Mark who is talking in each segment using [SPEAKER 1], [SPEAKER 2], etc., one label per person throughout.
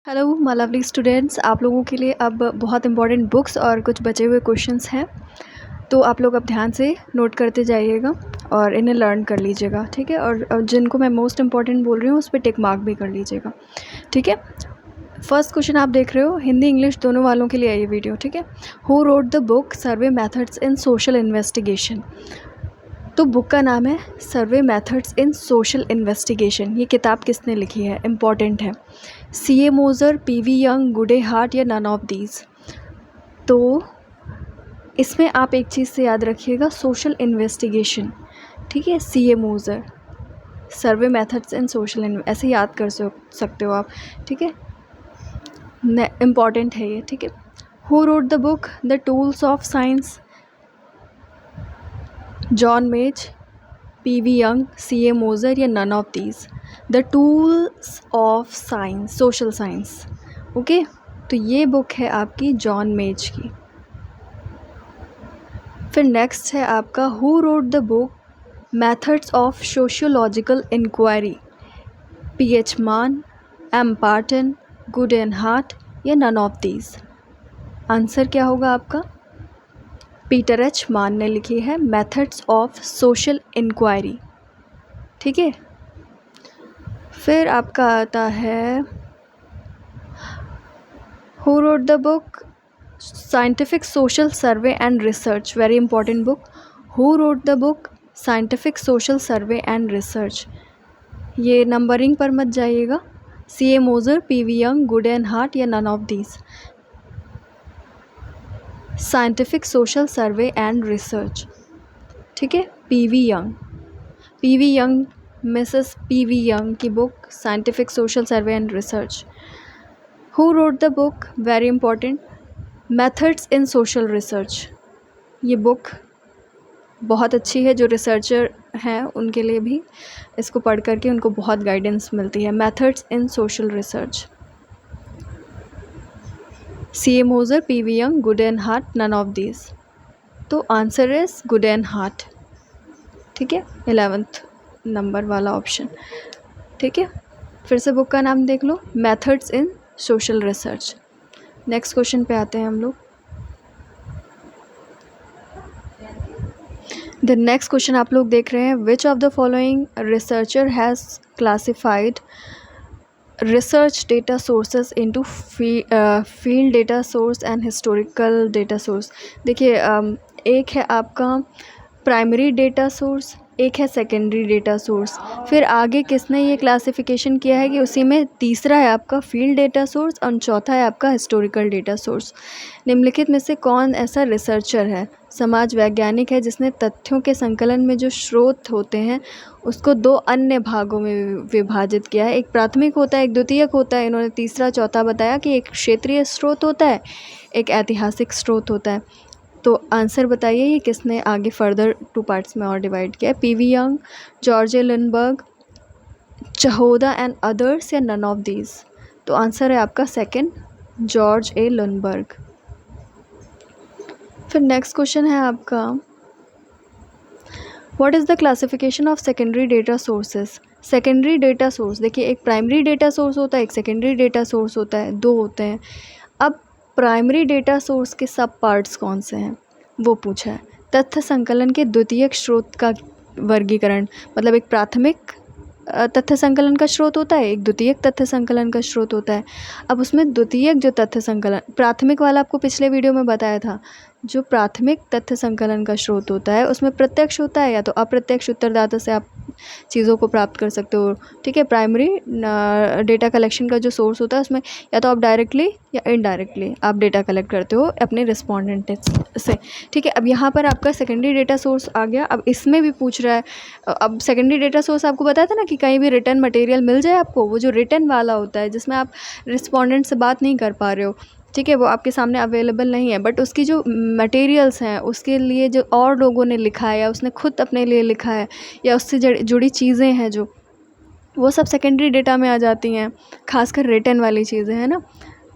[SPEAKER 1] Hello my lovely students, आप लोगों के लिए अब बहुत इंपॉर्टेंट बुक्स और कुछ बचे हुए क्वेश्चंस हैं। तो आप लोग अब ध्यान से नोट करते जाइएगा और इन्हें लर्न कर लीजिएगा, ठीक है। और जिनको मैं मोस्ट इंपॉर्टेंट बोल रही हूँ उस पर टिक मार्क भी कर लीजिएगा, ठीक है। फर्स्ट क्वेश्चन आप देख रहे हो, हिंदी इंग्लिश दोनों वालों के लिए है ये वीडियो, ठीक है। Who wrote the book survey methods in social investigation. तो बुक का नाम है सर्वे मेथड्स इन सोशल इन्वेस्टिगेशन। ये किताब किसने लिखी है, इम्पॉर्टेंट है। C.A. Moser, P.V. यंग, गुडे हार्ट या नन ऑफ दीज। तो इसमें आप एक चीज़ से याद रखिएगा, सोशल इन्वेस्टिगेशन, ठीक है। C.A. Moser, survey methods in social, ऐसे याद कर सकते हो आप, ठीक है। इम्पॉर्टेंट है ये, ठीक है। Who wrote the book the tools of science. John Madge, P.V. Young, C.A. Moser या none of these. The tools of science, social science, okay. तो ये बुक है आपकी जॉन मेज की। फिर नेक्स्ट है आपका who wrote the book methods of sociological inquiry. P.H. Mann, M. Pattern, गुडेनहार्ट या नन ऑफ दीज। आंसर क्या होगा आपका? पीटर एच मान ने लिखी है मेथड्स ऑफ सोशल इंक्वायरी, ठीक है। फिर आपका आता है who wrote the book scientific social survey and research. Very important book. Who wrote the book scientific social survey and research. ये नंबरिंग पर मत जाइएगा। C.A. Moser, P.V. Young, Goode and Hatt या none of these. Scientific social survey and research, ठीक है। P.V. Young, P.V. Young, Mrs P.V. Young की book scientific social survey and research. Who wrote the book, very important, methods in social research. ये book बहुत अच्छी है, जो researcher हैं उनके लिए भी इसको पढ़ करके उनको बहुत गाइडेंस मिलती है। Methods in social research. C.A. Moser, P.V. Young, Goode and Hatt, none of these. तो आंसर इज गुडेनहार्ट, ठीक है। 11th नंबर वाला ऑप्शन, ठीक है। फिर से बुक का नाम देख लो, methods in social research. Next question पे आते हैं हम लोग। द नेक्स्ट क्वेश्चन आप लोग देख रहे हैं, विच of the following researcher has classified research data sources into field data source and historical data source. देखिए, एक है आपका प्राइमरी डेटा सोर्स, एक है सेकेंडरी डेटा सोर्स। फिर आगे किसने ये क्लासिफिकेशन किया है कि उसी में तीसरा है आपका फील्ड डेटा सोर्स और चौथा है आपका हिस्टोरिकल डेटा सोर्स। निम्नलिखित में से कौन ऐसा रिसर्चर है, समाज वैज्ञानिक है, जिसने तथ्यों के संकलन में जो स्रोत होते हैं उसको दो अन्य भागों में विभाजित किया है। एक प्राथमिक होता है, एक द्वितीयक होता है। इन्होंने तीसरा चौथा बताया कि एक क्षेत्रीय स्रोत होता है, एक ऐतिहासिक स्रोत होता है। तो आंसर बताइए, ये किसने आगे फर्दर 2 पार्ट्स में और डिवाइड किया है? P.V. Young, George A Lundberg, Jahoda and others या नन ऑफ दीज। तो आंसर है आपका सेकंड, जॉर्ज ए लुनबर्ग। फिर नेक्स्ट क्वेश्चन है आपका, what is the classification of secondary data sources. Secondary data source, देखिए एक प्राइमरी डेटा सोर्स होता है, एक सेकेंडरी डेटा सोर्स होता है, दो होते हैं। अब प्राइमरी डेटा सोर्स के सब पार्ट्स कौन से हैं वो पूछा है। तथ्य संकलन के द्वितीयक स्रोत का वर्गीकरण, मतलब एक प्राथमिक तथ्य संकलन का स्रोत होता है, एक द्वितीयक तथ्य संकलन का स्रोत होता है। अब उसमें द्वितीयक जो तथ्य संकलन, प्राथमिक वाला आपको पिछले वीडियो में बताया था, जो प्राथमिक तथ्य संकलन का स्रोत होता है उसमें प्रत्यक्ष होता है या तो अप्रत्यक्ष उत्तरदाता से आप चीज़ों को प्राप्त कर सकते हो, ठीक है। प्राइमरी डेटा कलेक्शन का जो सोर्स होता है उसमें या तो आप डायरेक्टली या इनडायरेक्टली आप डेटा कलेक्ट करते हो अपने रिस्पोंडेंट से, ठीक है। अब यहाँ पर आपका सेकेंडरी डेटा सोर्स आ गया। अब इसमें भी पूछ रहा है, अब सेकेंडरी डेटा सोर्स आपको बताया था ना कि कहीं भी रिटर्न मटेरियल मिल जाए आपको, वो जो रिटर्न वाला होता है जिसमें आप रिस्पोंडेंट से बात नहीं कर पा रहे हो, ठीक है, वो आपके सामने अवेलेबल नहीं है, बट उसकी जो मटेरियल्स हैं उसके लिए जो और लोगों ने लिखा है या उसने खुद अपने लिए लिखा है या उससे जुड़ी चीज़ें हैं जो, वो सब सेकेंडरी डेटा में आ जाती हैं, खासकर रिटर्न वाली चीज़ें हैं ना।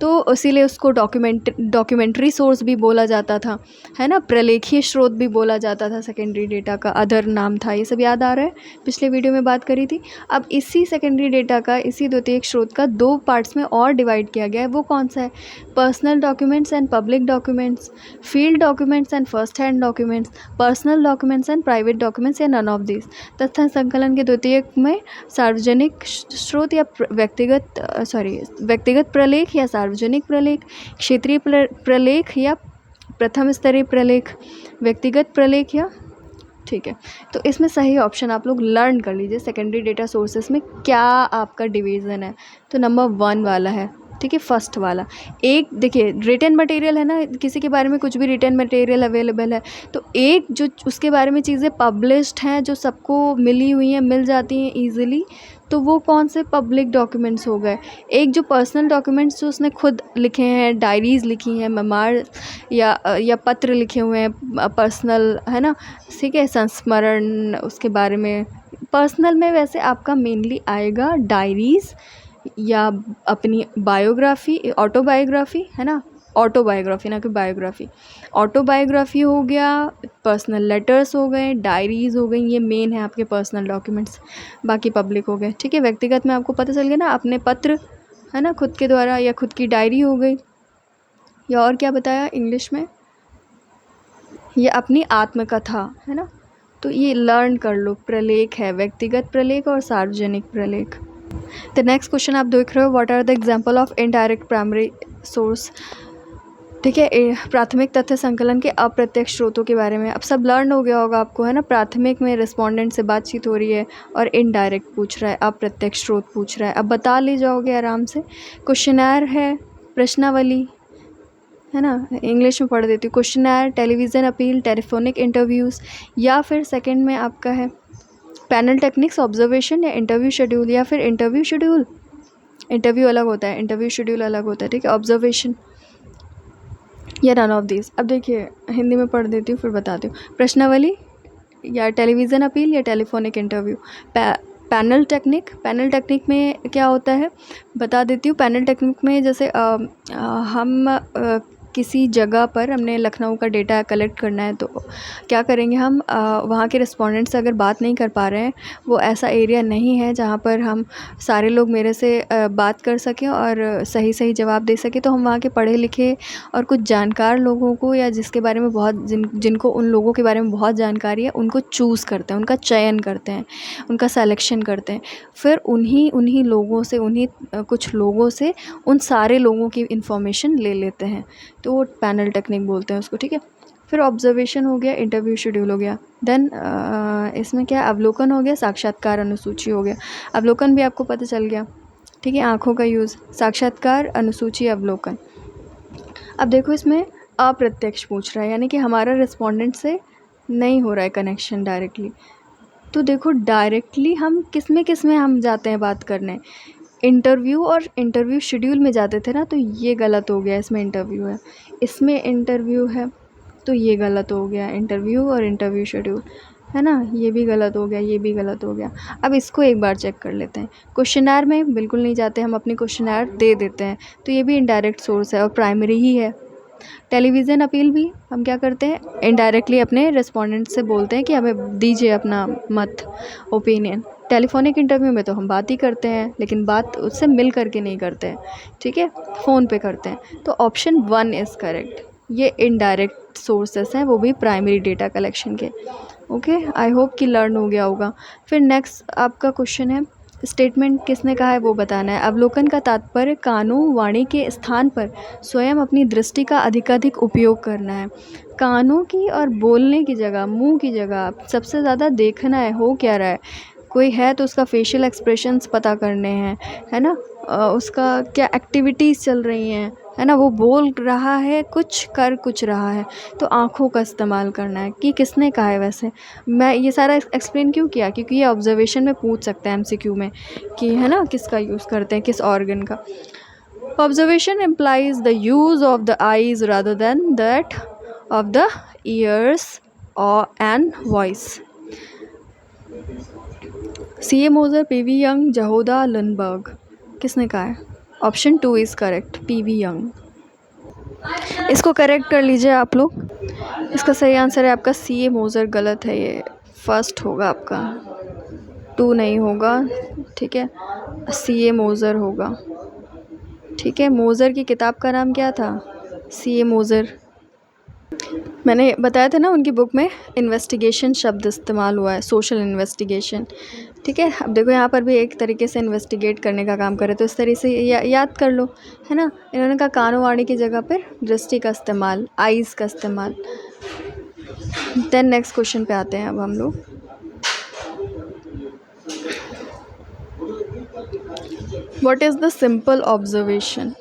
[SPEAKER 1] तो इसीलिए उसको डॉक्यूमेंट्री सोर्स भी बोला जाता था, है ना, प्रलेखीय स्रोत भी बोला जाता था, सेकेंडरी डेटा का अदर नाम था। ये सब याद आ रहा है, पिछले वीडियो में बात करी थी। अब इसी सेकेंडरी डेटा का, इसी द्वितीयक स्रोत का 2 पार्ट्स में और डिवाइड किया गया है। वो कौन सा है? Personal documents and public documents, field documents and first hand documents, personal documents and private documents या नन ऑफ दिस। तथ्य संकलन के द्वितीयक में सार्वजनिक स्रोत या व्यक्तिगत प्रलेख या सार्वजनिक प्रलेख, क्षेत्रीय प्रलेख या प्रथम स्तरीय प्रलेख, व्यक्तिगत प्रलेख या, ठीक है। तो इसमें सही ऑप्शन आप लोग लर्न कर लीजिए, सेकेंडरी डेटा सोर्सेस में क्या आपका डिवीज़न है। तो नंबर 1 वाला है, ठीक है, फर्स्ट वाला। एक देखिए, रिटन मटेरियल है ना, किसी के बारे में कुछ भी रिटन मटेरियल अवेलेबल है, तो एक जो उसके बारे में चीज़ें पब्लिश्ड हैं, जो सबको मिली हुई हैं, मिल जाती हैं ईज़िली, तो वो कौन से पब्लिक डॉक्यूमेंट्स हो गए। एक जो पर्सनल डॉक्यूमेंट्स जो उसने खुद लिखे हैं, डायरीज़ लिखी हैं, मेमोयर या पत्र लिखे हुए हैं पर्सनल, है ना, ठीक है, संस्मरण उसके बारे में। पर्सनल में वैसे आपका मेनली आएगा डायरीज़ या अपनी बायोग्राफी, ऑटोबायोग्राफी, है ना, ऑटोबायोग्राफी ना कि बायोग्राफी। ऑटोबायोग्राफी हो गया, पर्सनल लेटर्स हो गए, डायरीज़ हो गई, ये मेन है आपके पर्सनल डॉक्यूमेंट्स, बाकी पब्लिक हो गए, ठीक है। व्यक्तिगत में आपको पता चल गया ना, अपने पत्र, है ना, खुद के द्वारा, या खुद की डायरी हो गई, या और क्या बताया इंग्लिश में, ये अपनी आत्मकथा, है ना। तो ये लर्न कर लो, प्रलेख है, व्यक्तिगत प्रलेख और सार्वजनिक प्रलेख। द नेक्स्ट क्वेश्चन आप देख रहे हो, what are the example of indirect primary source, ठीक है, प्राथमिक तथ्य संकलन के अप्रत्यक्ष स्रोतों के बारे में। अब सब लर्न हो गया होगा आपको, है ना। प्राथमिक में रिस्पोंडेंट से बातचीत हो रही है और इनडायरेक्ट पूछ रहा है, अप्रत्यक्ष स्रोत पूछ रहा है। अब बता ले जाओगे आराम से। क्वेश्चनर है, प्रश्नावली, है ना, इंग्लिश में पढ़ देती हूँ। Questionnaire, television appeal, telephonic interviews, या फिर सेकंड में आपका है पैनल टेक्निक्स, ऑब्जर्वेशन या इंटरव्यू शेड्यूल, या फिर इंटरव्यू शेड्यूल। इंटरव्यू अलग होता है, इंटरव्यू शेड्यूल अलग होता है, ठीक है। ऑब्जर्वेशन या नन ऑफ दिस। अब देखिए, हिंदी में पढ़ देती हूँ फिर बताती हूँ। प्रश्नावली या टेलीविज़न अपील या टेलीफोनिक इंटरव्यू। पैनल टेक्निक में क्या होता है बता देती हूँ। पैनल टेक्निक में जैसे हम किसी जगह पर, हमने लखनऊ का डेटा कलेक्ट करना है, तो क्या करेंगे हम, वहाँ के रिस्पोंडेंट से अगर बात नहीं कर पा रहे हैं, वो ऐसा एरिया नहीं है जहाँ पर हम सारे लोग मेरे से बात कर सकें और सही सही जवाब दे सकें, तो हम वहाँ के पढ़े लिखे और कुछ जानकार लोगों को, या जिसके बारे में जिनको उन लोगों के बारे में बहुत जानकारी है, उनको चूज़ करते हैं, उनका चयन करते हैं, उनका सेलेक्शन करते हैं। फिर उन्हीं लोगों से, कुछ लोगों से उन सारे लोगों की इन्फॉर्मेशन ले लेते हैं, तो वो पैनल टेक्निक बोलते हैं उसको, ठीक है। फिर ऑब्जर्वेशन हो गया, इंटरव्यू शेड्यूल हो गया। देन इसमें क्या, अवलोकन हो गया, साक्षात्कार अनुसूची हो गया। अवलोकन भी आपको पता चल गया, ठीक है, आँखों का यूज़। साक्षात्कार, अनुसूची, अवलोकन। अब देखो, इसमें अप्रत्यक्ष पूछ रहा है, यानी कि हमारा रिस्पोंडेंट से नहीं हो रहा है कनेक्शन डायरेक्टली। तो देखो, डायरेक्टली हम किस में हम जाते हैं बात करने, इंटरव्यू और इंटरव्यू शेड्यूल में जाते थे ना, तो ये गलत हो गया। इसमें इंटरव्यू है, इसमें इंटरव्यू है, तो ये गलत हो गया। इंटरव्यू और इंटरव्यू शेड्यूल, है ना, ये भी गलत हो गया, ये भी गलत हो गया। अब इसको एक बार चेक कर लेते हैं। क्वेश्चनर में बिल्कुल नहीं जाते, हम अपनी क्वेश्चनर दे देते हैं, तो ये भी इनडायरेक्ट सोर्स है और प्राइमरी ही है। टेलीविज़न अपील भी हम क्या करते हैं, इनडायरेक्टली अपने रिस्पोंडेंट से बोलते हैं कि हमें दीजिए अपना मत, ओपिनियन। टेलीफोनिक इंटरव्यू में तो हम बात ही करते हैं, लेकिन बात उससे मिल करके नहीं करते हैं, ठीक है, फ़ोन पे करते हैं। तो ऑप्शन 1 इज़ करेक्ट। ये इनडायरेक्ट सोर्सेस हैं, वो भी प्राइमरी डेटा कलेक्शन के। ओके, आई होप कि लर्न हो गया होगा। फिर नेक्स्ट आपका क्वेश्चन है, स्टेटमेंट किसने कहा है वो बताना है। अवलोकन का तात्पर्य कानों वाणी के स्थान पर स्वयं अपनी दृष्टि का अधिकाधिक उपयोग करना है। कानों की और बोलने की जगह, मुंह की जगह सबसे ज़्यादा देखना है हो क्या रहा है। कोई है तो उसका फेशियल एक्सप्रेशंस पता करने हैं, है ना, उसका क्या एक्टिविटीज़ चल रही हैं, है ना, वो बोल रहा है कुछ, कर कुछ रहा है, तो आँखों का इस्तेमाल करना है। कि किसने कहा है, वैसे मैं ये सारा एक्सप्लेन क्यों किया, क्योंकि ये ऑब्जर्वेशन में पूछ सकते हैं MCQ में कि, है ना, किसका यूज़ करते हैं, किस ऑर्गन का। Observation implies the use of the eyes rather than that of the ears और and voice. C.A. Moser, P.V. Young, Jahoda Lundberg, किसने कहा है? Option 2 is correct, PV Young. इसको करेक्ट कर लीजिए आप लोग। इसका सही आंसर है आपका सीए मोज़र। गलत है ये, फर्स्ट होगा आपका, 2 नहीं होगा, ठीक है, सीए मोज़र होगा, ठीक है। मोज़र की किताब का नाम क्या था? सीए मोज़र। मैंने बताया था ना उनकी बुक में इन्वेस्टिगेशन शब्द इस्तेमाल हुआ है, सोशल इन्वेस्टिगेशन, ठीक है। अब देखो यहाँ पर भी एक तरीके से इन्वेस्टिगेट करने का काम करे, तो इस तरीके से याद कर लो, है ना। इन्होंने कहा कानों वाणी की जगह पर दृष्टि का इस्तेमाल, आइज़ का इस्तेमाल। देन नेक्स्ट क्वेश्चन पे आते हैं अब हम लोग। What is the simple observation?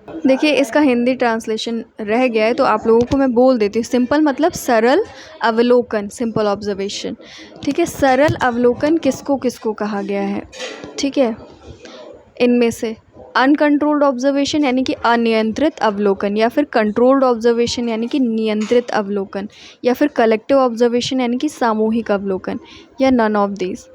[SPEAKER 1] देखिए इसका हिंदी ट्रांसलेशन रह गया है, तो आप लोगों को मैं बोल देती हूँ। सिंपल मतलब सरल अवलोकन, सिंपल ऑब्जर्वेशन, ठीक है। सरल अवलोकन किसको किसको कहा गया है, ठीक है। इनमें से अनकंट्रोल्ड ऑब्जर्वेशन यानी कि अनियंत्रित अवलोकन, या फिर कंट्रोल्ड ऑब्जर्वेशन यानी कि नियंत्रित अवलोकन, या फिर कलेक्टिव ऑब्जर्वेशन यानी कि सामूहिक अवलोकन, या नन ऑफ दीज।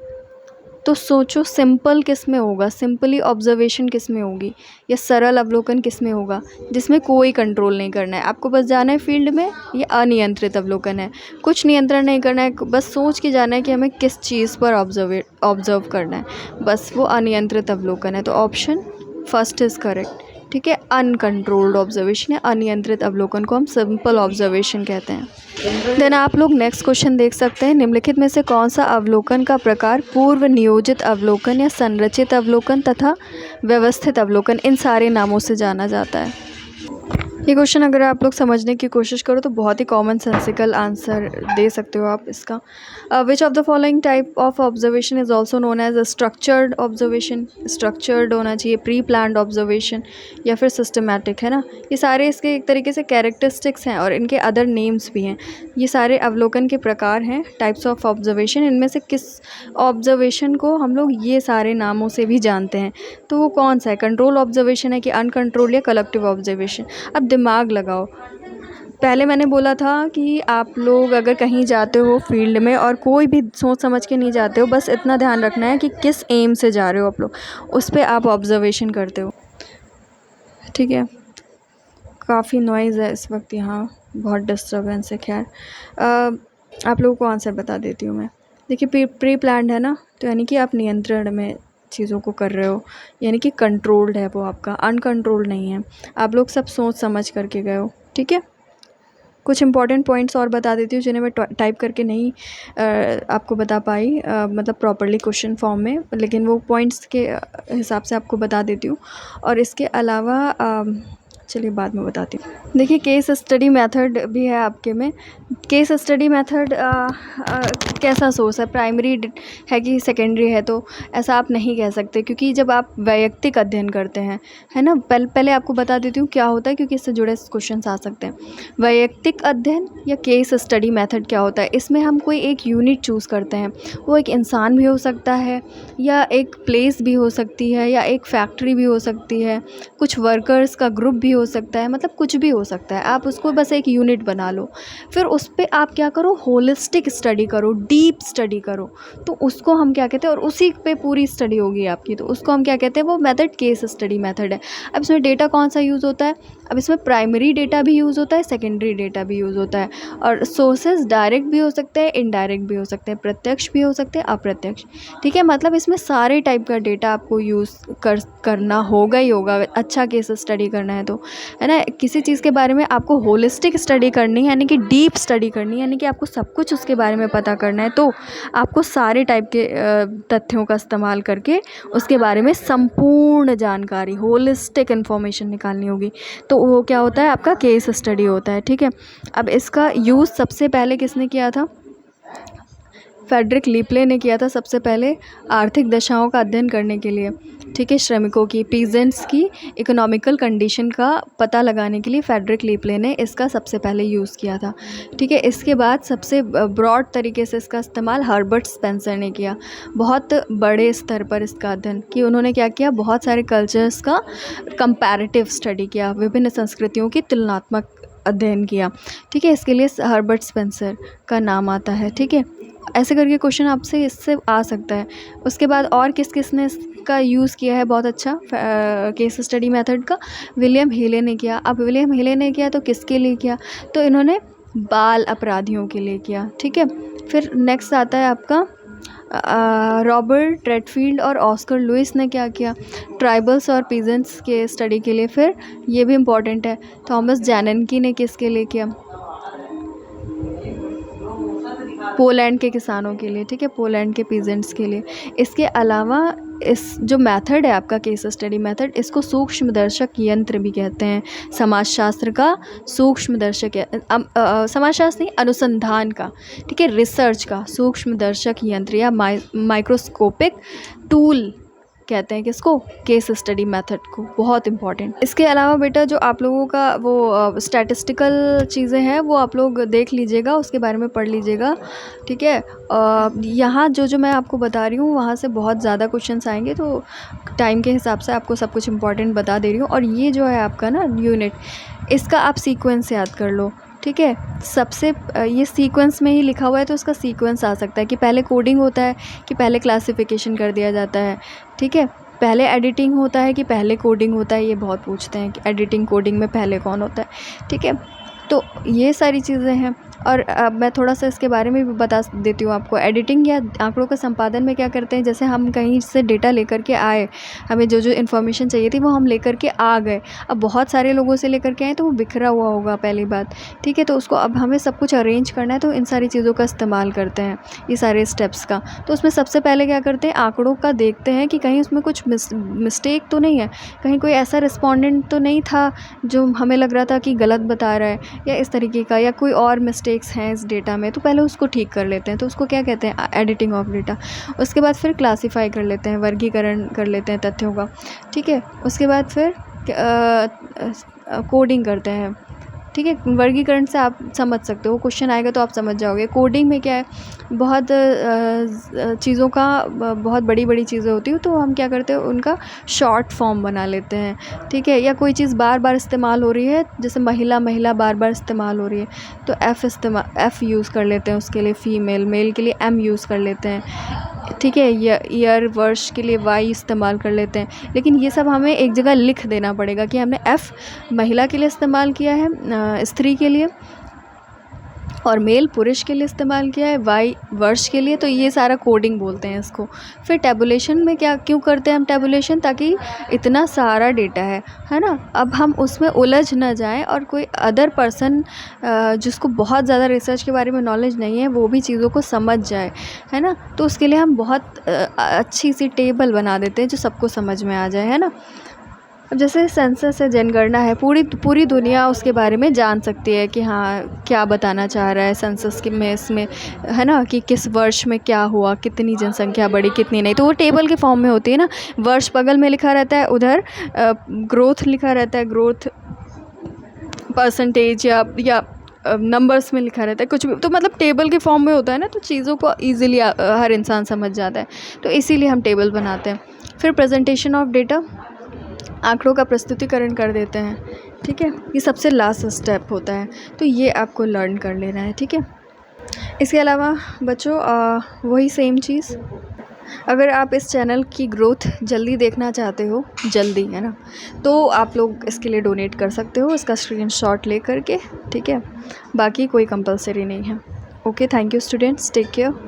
[SPEAKER 1] तो सोचो सिंपल किस में होगा, सिंपली ऑब्जर्वेशन किस में होगी, या सरल अवलोकन किस में होगा, जिसमें कोई कंट्रोल नहीं करना है, आपको बस जाना है फील्ड में। ये अनियंत्रित अवलोकन है, कुछ नियंत्रण नहीं करना है, बस सोच के जाना है कि हमें किस चीज़ पर ऑब्जर्व करना है, बस वो अनियंत्रित अवलोकन है। तो ऑप्शन फर्स्ट इज़ करेक्ट, ठीक है। अनकंट्रोल्ड ऑब्जर्वेशन या अनियंत्रित अवलोकन को हम सिंपल ऑब्जर्वेशन कहते हैं। देन आप लोग नेक्स्ट क्वेश्चन देख सकते हैं। निम्नलिखित में से कौन सा अवलोकन का प्रकार पूर्व नियोजित अवलोकन या संरचित अवलोकन तथा व्यवस्थित अवलोकन, इन सारे नामों से जाना जाता है? ये क्वेश्चन अगर आप लोग समझने की कोशिश करो तो बहुत ही कॉमन सेंसिकल आंसर दे सकते हो आप इसका। Which of the following type of observation is also known as a structured observation? Structured होना चाहिए, प्री प्लान्ड ऑब्जर्वेशन, या फिर सिस्टमैटिक, है ना। ये सारे इसके एक तरीके से कैरेक्टरिस्टिक्स हैं और इनके अदर नेम्स भी हैं। ये सारे अवलोकन के प्रकार हैं, टाइप्स ऑफ ऑब्जर्वेशन। इनमें से किस ऑब्जर्वेशन को हम लोग ये सारे नामों से भी जानते हैं, तो वो कौन सा है? कंट्रोल ऑब्जर्वेशन है कि अनकंट्रोल या कलेक्टिव ऑब्जर्वेशन? अब दिमाग लगाओ। पहले मैंने बोला था कि आप लोग अगर कहीं जाते हो फील्ड में और कोई भी सोच समझ के नहीं जाते हो, बस इतना ध्यान रखना है कि किस एम से जा रहे हो आप लोग, उस पर आप ऑब्जर्वेशन करते हो, ठीक है। काफ़ी नॉइज़ है इस वक्त यहाँ, बहुत डिस्टर्बेंस है। खैर आप लोगों को आंसर बता देती हूँ मैं। देखिए प्री प्लान्ड है ना, तो यानी कि आप नियंत्रण में चीज़ों को कर रहे हो, यानी कि कंट्रोल्ड है वो आपका, अनकंट्रोल्ड नहीं है। आप लोग सब सोच समझ करके गए हो, ठीक है। कुछ इंपॉर्टेंट पॉइंट्स और बता देती हूँ जिन्हें मैं टाइप करके नहीं आपको बता पाई, मतलब प्रॉपर्ली क्वेश्चन फॉर्म में, लेकिन वो पॉइंट्स के हिसाब से आपको बता देती हूँ। और इसके अलावा चलिए बाद में बताती हूँ। देखिए केस स्टडी मेथड भी है आपके में। केस स्टडी मेथड कैसा सोर्स है, प्राइमरी है कि सेकेंडरी है, तो ऐसा आप नहीं कह सकते, क्योंकि जब आप वैयक्तिक अध्ययन करते हैं, है ना। पहले आपको बता देती हूँ क्या होता है, क्योंकि इससे जुड़े क्वेश्चन आ सकते हैं। वैयक्तिक अध्ययन या केस स्टडी मेथड क्या होता है, इसमें हम कोई एक यूनिट चूज़ करते हैं। वो एक इंसान भी हो सकता है, या एक प्लेस भी हो सकती है, या एक फैक्ट्री भी हो सकती है, कुछ वर्कर्स का ग्रुप भी हो सकता है, मतलब कुछ भी हो सकता है। आप उसको बस एक यूनिट बना लो, फिर उस पे आप क्या करो, होलिस्टिक स्टडी करो, डीप स्टडी करो, तो उसको हम क्या कहते हैं, और उसी पे पूरी स्टडी होगी आपकी, तो उसको हम क्या कहते हैं, वो मेथड केस स्टडी मेथड है। अब इसमें डेटा कौन सा यूज़ होता है? अब इसमें प्राइमरी डेटा भी यूज़ होता है, सेकेंडरी डेटा भी यूज़ होता है, और सोर्सेज डायरेक्ट भी हो सकते हैं, इनडायरेक्ट भी हो सकते हैं, प्रत्यक्ष भी हो सकते हैं, अप्रत्यक्ष, ठीक है। मतलब इसमें सारे टाइप का डेटा आपको यूज़ करना होगा ही होगा, अच्छा केस स्टडी करना है तो, है ना। किसी चीज़ के बारे में आपको होलिस्टिक स्टडी करनी है, यानी कि डीप स्टडी करनी है, यानी कि आपको सब कुछ उसके बारे में पता करना है, तो आपको सारे टाइप के तथ्यों का इस्तेमाल करके उसके बारे में संपूर्ण जानकारी, होलिस्टिक इन्फॉर्मेशन निकालनी होगी, तो वो क्या होता है, आपका केस स्टडी होता है, ठीक है। अब इसका यूज़ सबसे पहले किसने किया था? फ्रेडरिक लीपले ने किया था सबसे पहले, आर्थिक दशाओं का अध्ययन करने के लिए, ठीक है। श्रमिकों की, पीजेंट्स की इकोनॉमिकल कंडीशन का पता लगाने के लिए फ्रेडरिक लीपले ने इसका सबसे पहले यूज़ किया था, ठीक है। इसके बाद सबसे ब्रॉड तरीके से इसका इस्तेमाल हर्बर्ट स्पेंसर ने किया, बहुत बड़े स्तर पर इसका अध्ययन कि उन्होंने क्या किया, बहुत सारे कल्चर्स का कंपैरेटिव स्टडी किया, विभिन्न संस्कृतियों की तुलनात्मक अध्ययन किया, ठीक है। इसके लिए हर्बर्ट स्पेंसर का नाम आता है, ठीक है। ऐसे करके क्वेश्चन आपसे इससे आ सकता है। उसके बाद और किस किस ने का यूज़ किया है बहुत अच्छा केस स्टडी मेथड का, विलियम हेले ने किया। अब विलियम हेले ने किया तो किसके लिए किया, तो इन्होंने बाल अपराधियों के लिए किया, ठीक है। फिर नेक्स्ट आता है आपका रॉबर्ट रेडफील्ड और ऑस्कर लुइस ने क्या किया, ट्राइबल्स और पीजेंट्स के स्टडी के लिए। फिर ये भी इम्पॉर्टेंट है, थॉमस जैननकी ने किसके लिए किया, पोलैंड के किसानों के लिए, ठीक है, पोलैंड के पीजेंट्स के लिए। इसके अलावा इस जो मेथड है आपका केस स्टडी मेथड, इसको सूक्ष्मदर्शक यंत्र भी कहते हैं। समाजशास्त्र का सूक्ष्मदर्शक समाजशास्त्र नहीं, अनुसंधान का, ठीक है, रिसर्च का सूक्ष्मदर्शक यंत्र या माइक्रोस्कोपिक टूल कहते हैं किसको, केस स्टडी मेथड को। बहुत इंपॉर्टेंट। इसके अलावा बेटा जो आप लोगों का वो स्टैटिस्टिकल चीज़ें हैं वो आप लोग देख लीजिएगा, उसके बारे में पढ़ लीजिएगा, ठीक है। यहाँ जो मैं आपको बता रही हूँ वहाँ से बहुत ज़्यादा क्वेश्चंस आएंगे, तो टाइम के हिसाब से आपको सब कुछ इंपॉर्टेंट बता दे रही हूँ। और ये जो है आपका ना यूनिट, इसका आप सीक्वेंस याद कर लो, ठीक है। सबसे ये सीक्वेंस में ही लिखा हुआ है तो उसका सीक्वेंस आ सकता है कि पहले कोडिंग होता है कि पहले क्लासिफिकेशन कर दिया जाता है, ठीक है। पहले एडिटिंग होता है कि पहले कोडिंग होता है, ये बहुत पूछते हैं कि एडिटिंग कोडिंग में पहले कौन होता है, ठीक है। तो ये सारी चीज़ें हैं। और मैं थोड़ा सा इसके बारे में भी बता देती हूँ आपको। एडिटिंग या आंकड़ों का संपादन में क्या करते हैं, जैसे हम कहीं से डेटा लेकर के आए, हमें जो इन्फॉर्मेशन चाहिए थी वो हम लेकर के आ गए। अब बहुत सारे लोगों से लेकर के आए तो वो बिखरा हुआ होगा पहली बात, ठीक है। तो उसको अब हमें सब कुछ अरेंज करना है, तो इन सारी चीज़ों का इस्तेमाल करते हैं, ये सारे स्टेप्स का। तो उसमें सबसे पहले क्या करते हैं, आंकड़ों का देखते हैं कि कहीं उसमें कुछ मिस्टेक तो नहीं है, कहीं कोई ऐसा रिस्पॉन्डेंट तो नहीं था जो हमें लग रहा था कि गलत बता रहा है या इस तरीके का, या कोई और मिस्टेक्स हैं इस डेटा में, तो पहले उसको ठीक कर लेते हैं। तो उसको क्या कहते हैं, एडिटिंग ऑफ डेटा। उसके बाद फिर क्लासीफाई कर लेते हैं, वर्गीकरण कर लेते हैं तथ्यों का, ठीक है। उसके बाद फिर कोडिंग करते हैं, ठीक है। वर्गीकरण से आप समझ सकते हो, क्वेश्चन आएगा तो आप समझ जाओगे। कोडिंग में क्या है, बहुत चीज़ों का बहुत बड़ी बड़ी चीज़ें होती हैं, तो हम क्या करते हैं, उनका शॉर्ट फॉर्म बना लेते हैं, ठीक है। या कोई चीज़ बार बार इस्तेमाल हो रही है, जैसे महिला महिला बार बार इस्तेमाल हो रही है, तो एफ़ यूज़ कर लेते हैं उसके लिए, फ़ीमेल, मेल के लिए एम यूज़ कर लेते हैं, ठीक है। ईयर, वर्ष के लिए वाई इस्तेमाल कर लेते हैं। लेकिन ये सब हमें एक जगह लिख देना पड़ेगा कि हमने एफ़ महिला के लिए इस्तेमाल किया है, स्त्री के लिए, और मेल पुरुष के लिए इस्तेमाल किया है, वाई वर्ष के लिए। तो ये सारा कोडिंग बोलते हैं इसको। फिर टैबुलेशन में क्या क्यों करते हैं हम टैबुलेशन, ताकि इतना सारा डेटा है ना, अब हम उसमें उलझ ना जाएं और कोई अदर पर्सन जिसको बहुत ज़्यादा रिसर्च के बारे में नॉलेज नहीं है वो भी चीज़ों को समझ जाए, है ना। तो उसके लिए हम बहुत अच्छी सी टेबल बना देते हैं जो सबको समझ में आ जाए, है ना। अब जैसे सेंसस है, जनगणना है, पूरी दुनिया उसके बारे में जान सकती है कि हाँ क्या बताना चाह रहा है सेंसस के में, इसमें, है ना, कि किस वर्ष में क्या हुआ, कितनी जनसंख्या बढ़ी, कितनी नहीं। तो वो टेबल के फॉर्म में होती है ना, वर्ष बगल में लिखा रहता है, उधर ग्रोथ लिखा रहता है, ग्रोथ परसेंटेज या नंबर्स में लिखा रहता है, कुछ भी। तो मतलब टेबल के फॉर्म में होता है ना, तो चीज़ों को ईज़िली हर इंसान समझ जाता है, तो इसीलिए हम टेबल बनाते हैं। फिर प्रेजेंटेशन ऑफ डेटा, आंकड़ों का प्रस्तुतिकरण कर देते हैं, ठीक है। ये सबसे लास्ट स्टेप होता है, तो ये आपको लर्न कर लेना है, ठीक है। इसके अलावा बच्चों वही सेम चीज़, अगर आप इस चैनल की ग्रोथ जल्दी देखना चाहते हो, जल्दी, है ना, तो आप लोग इसके लिए डोनेट कर सकते हो, इसका स्क्रीनशॉट ले करके, ठीक है। बाकी कोई कंपलसरी नहीं है। Okay, thank you students, take care.